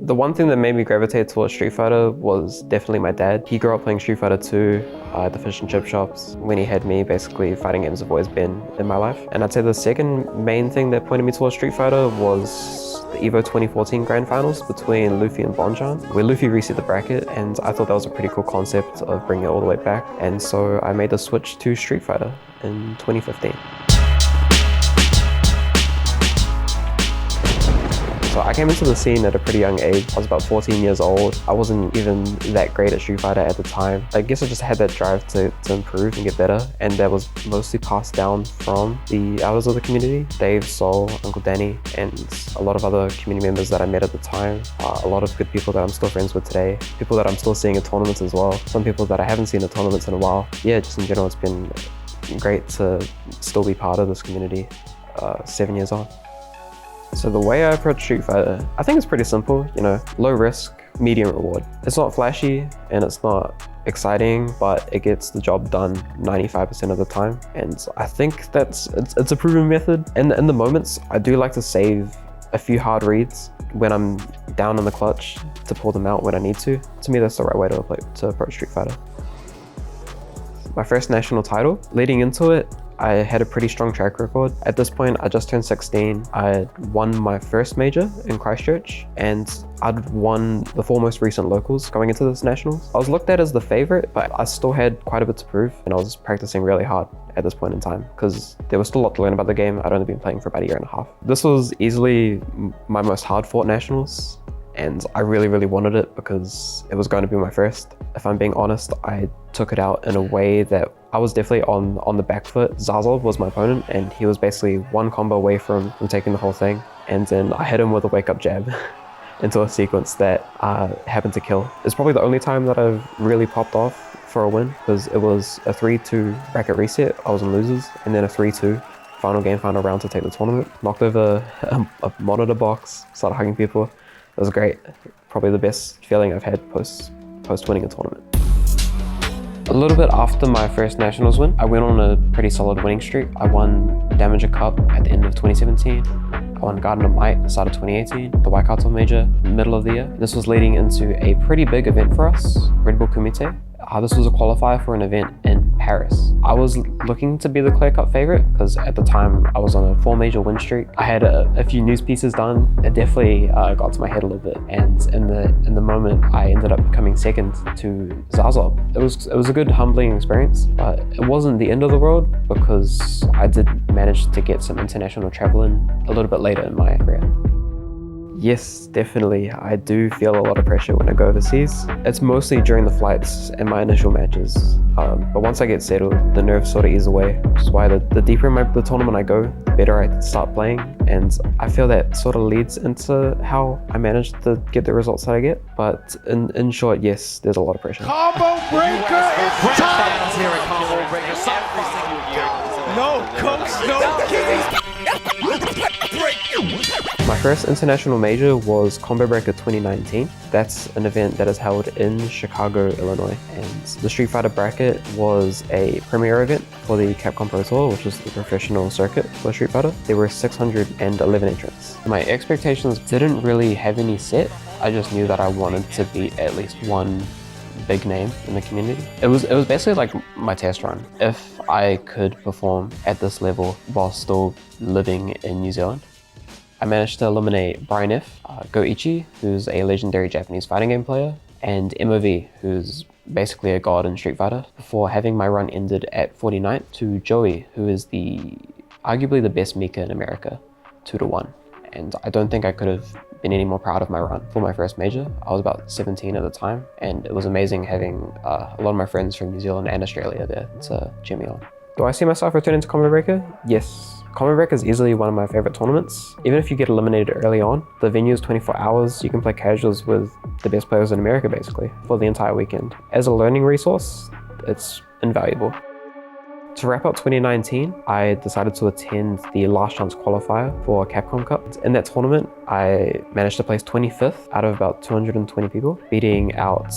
The one thing that made me gravitate towards Street Fighter was definitely my dad. He grew up playing Street Fighter 2 at the fish and chip shops. When he had me, basically fighting games have always been in my life. And I'd say the second main thing that pointed me towards Street Fighter was the EVO 2014 Grand Finals between Luffy and Bonchan, where Luffy reset the bracket, and I thought that was a pretty cool concept of bringing it all the way back. And so I made the switch to Street Fighter in 2015. So I came into the scene at a pretty young age. I was about 14 years old. I wasn't even that great at Street Fighter at the time. I guess I just had that drive to improve and get better, and that was mostly passed down from the elders of the community, Dave, Sol, Uncle Danny, and a lot of other community members that I met at the time. A lot of good people that I'm still friends with today, people that I'm still seeing at tournaments as well, some people that I haven't seen at tournaments in a while. Yeah, just in general, it's been great to still be part of this community 7 years on. So the way I approach Street Fighter, I think it's pretty simple, low risk, medium reward. It's not flashy and it's not exciting, but it gets the job done 95% of the time. And I think it's a proven method. And in the moments, I do like to save a few hard reads when I'm down in the clutch to pull them out when I need to. To me, that's the right way to approach Street Fighter. My first national title, leading into it, I had a pretty strong track record. At this point, I just turned 16. I won my first major in Christchurch, and I'd won the 4 most recent locals going into this nationals. I was looked at as the favorite, but I still had quite a bit to prove, and I was practicing really hard at this point in time because there was still a lot to learn about the game. I'd only been playing for about a year and a half. This was easily my most hard-fought nationals, and I really, really wanted it because it was going to be my first. If I'm being honest, I took it out in a way that I was definitely on the back foot. Zazov was my opponent, and he was basically one combo away from taking the whole thing. And then I hit him with a wake-up jab into a sequence that happened to kill. It's probably the only time that I've really popped off for a win, because it was a 3-2 bracket reset. I was in losers, and then a 3-2 final game, final round to take the tournament. Knocked over a monitor box, started hugging people. It was great. Probably the best feeling I've had post winning a tournament. A little bit after my first nationals win, I went on a pretty solid winning streak. I won Damager Cup at the end of 2017. I won Garden of Might at the start of 2018, the Waikato Major, middle of the year. This was leading into a pretty big event for us, Red Bull Kumite. This was a qualifier for an event in Paris. I was looking to be the clear cut favorite because at the time I was on a 4 major win streak. I had a few news pieces done. It definitely got to my head a little bit, and in the moment I ended up coming second to Zazov. It was a good humbling experience, but it wasn't the end of the world because I did manage to get some international travel in a little bit later in my career. Yes, definitely. I do feel a lot of pressure when I go overseas. It's mostly during the flights and my initial matches. But once I get settled, the nerves sort of ease away, which is why the deeper in the tournament I go, the better I start playing. And I feel that sort of leads into how I manage to get the results that I get. But in short, yes, there's a lot of pressure. Combo breaker is time! Here at Combo Breaker. No, coach, no. My first international major was Combo Breaker 2019. That's an event that is held in Chicago, Illinois. And the Street Fighter bracket was a premier event for the Capcom Pro Tour, which is the professional circuit for Street Fighter. There were 611 entrants. My expectations didn't really have any set. I just knew that I wanted to beat at least one big name in the community. It was basically like my test run. If I could perform at this level while still living in New Zealand. I managed to eliminate Brian F, Goichi, who's a legendary Japanese fighting game player, and MOV, who's basically a god in Street Fighter, before having my run ended at 49th to Joey, who is arguably the best Mika in America, 2-1. And I don't think I could have been any more proud of my run for my first major. I was about 17 at the time, and it was amazing having a lot of my friends from New Zealand and Australia there to cheer me on. Do I see myself returning to Combo Breaker? Yes. Combo Breaker is easily one of my favorite tournaments. Even if you get eliminated early on, the venue is 24 hours. You can play casuals with the best players in America, basically, for the entire weekend. As a learning resource, it's invaluable. To wrap up 2019, I decided to attend the last chance qualifier for Capcom Cup. In that tournament, I managed to place 25th out of about 220 people, beating out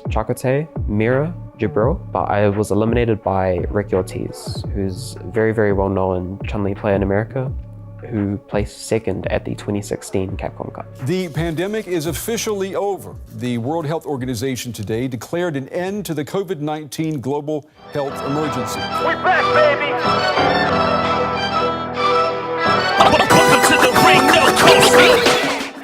Chakotay, Mira, Jabril, but I was eliminated by Ricky Ortiz, who's a very, very well-known Chun-Li player in America. who placed second at the 2016 Capcom Cup. The pandemic is officially over. The World Health Organization today declared an end to the COVID-19 global health emergency. We're back, baby!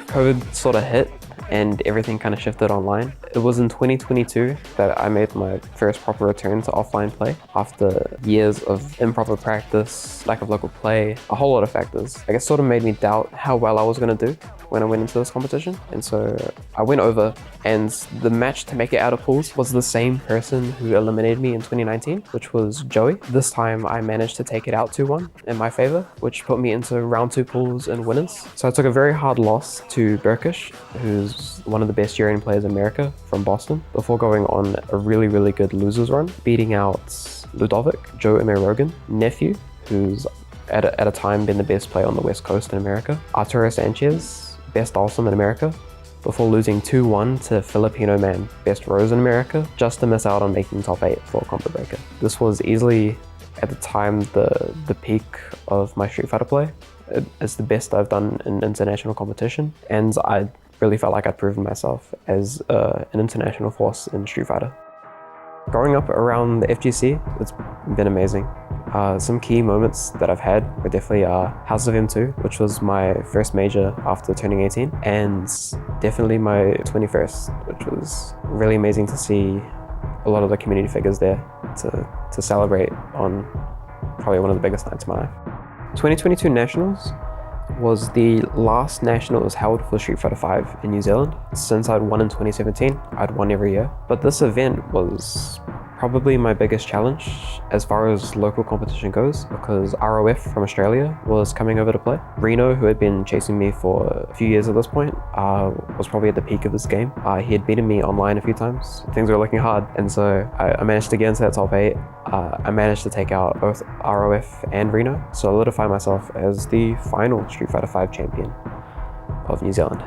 COVID sort of hit and everything kind of shifted online. It was in 2022 that I made my first proper return to offline play after years of improper practice, lack of local play, a whole lot of factors. I guess sort of made me doubt how well I was going to do when I went into this competition. And so I went over, and the match to make it out of pools was the same person who eliminated me in 2019, which was Joey. This time I managed to take it out 2-1 in my favor, which put me into round 2 pools and winners. So I took a very hard loss to Burkish, who's one of the best European players in America from Boston, before going on a really, really good losers run, beating out Ludovic, Joe Rogan, Nephew, who's at a time been the best player on the West Coast in America, Arturo Sanchez, best Awesome in America, before losing 2-1 to Filipino Man, best Rose in America, just to miss out on making top 8 for Combo Breaker. This was easily, at the time, the peak of my Street Fighter play. It's the best I've done in international competition, and I really felt like I'd proven myself as an international force in Street Fighter. Growing up around the FGC, it's been amazing. Some key moments that I've had were definitely House of M2, which was my first major after turning 18, and definitely my 21st, which was really amazing to see a lot of the community figures there to celebrate on probably one of the biggest nights of my life. 2022 Nationals was the last national that was held for Street Fighter V in New Zealand. Since I'd won in 2017, I'd won every year. But this event was probably my biggest challenge as far as local competition goes, because ROF from Australia was coming over to play. Reno, who had been chasing me for a few years at this point, was probably at the peak of this game. He had beaten me online a few times. Things were looking hard, and so I managed to get into that top 8. I managed to take out both ROF and Reno, solidify myself as the final Street Fighter V champion of New Zealand.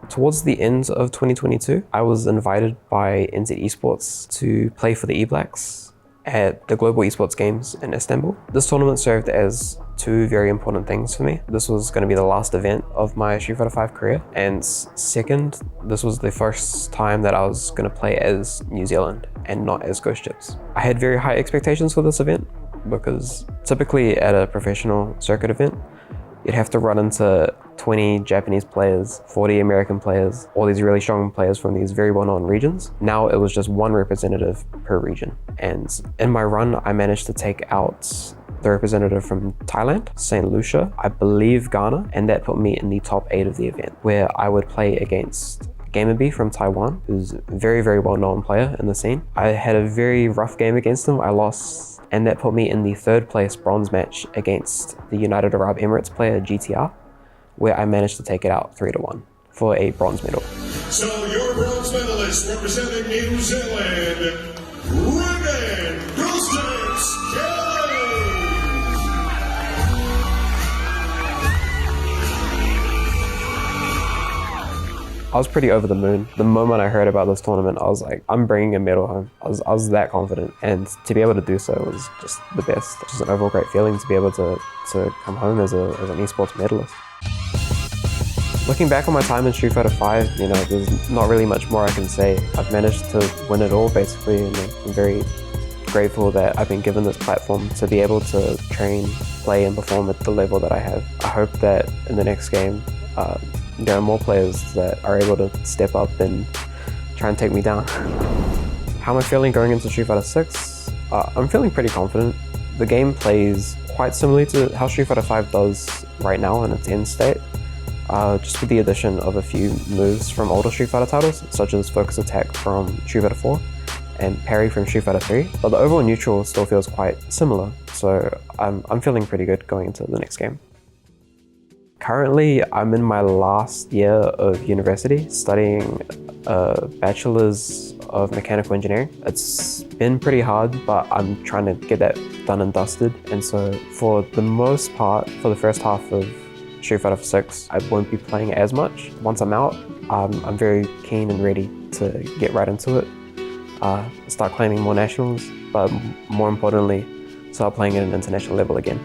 Towards the end of 2022, I was invited by NZ Esports to play for the E-Blacks at the Global Esports Games in Istanbul. This tournament served as 2 very important things for me. This was going to be the last event of my Street Fighter V career, and second, this was the first time that I was going to play as New Zealand and not as Ghostchips. I had very high expectations for this event, because typically at a professional circuit event, you'd have to run into 20 Japanese players, 40 American players, all these really strong players from these very well-known regions. Now it was just 1 representative per region. And in my run, I managed to take out the representative from Thailand, St. Lucia, I believe Ghana, and that put me in the top 8 of the event, where I would play against Gamerby from Taiwan, who's a very, very well-known player in the scene. I had a very rough game against him. I lost, and that put me in the 3rd place bronze match against the United Arab Emirates player GTR, where I managed to take it out 3-1 for a bronze medal. So your bronze medalist representing New Zealand, Ruben Ghostchips Kelly. I was pretty over the moon. The moment I heard about this tournament, I was like, I'm bringing a medal home. I was that confident, and to be able to do so was just the best. Just an overall great feeling to be able to come home as an esports medalist. Looking back on my time in Street Fighter V, there's not really much more I can say. I've managed to win it all, basically, and I'm very grateful that I've been given this platform to be able to train, play, and perform at the level that I have. I hope that in the next game, there are more players that are able to step up and try and take me down. How am I feeling going into Street Fighter 6? I'm feeling pretty confident. The game plays quite similarly to how Street Fighter V does right now in its end state, just with the addition of a few moves from older Street Fighter titles, such as Focus Attack from Street Fighter 4 and Parry from Street Fighter 3, but the overall neutral still feels quite similar, so I'm feeling pretty good going into the next game. Currently, I'm in my last year of university studying a bachelor's of mechanical engineering. It's been pretty hard, but I'm trying to get that done and dusted. And so for the most part, for the first half of Street Fighter 6, I won't be playing as much. Once I'm out, I'm very keen and ready to get right into it. Start claiming more nationals, but more importantly, start playing at an international level again.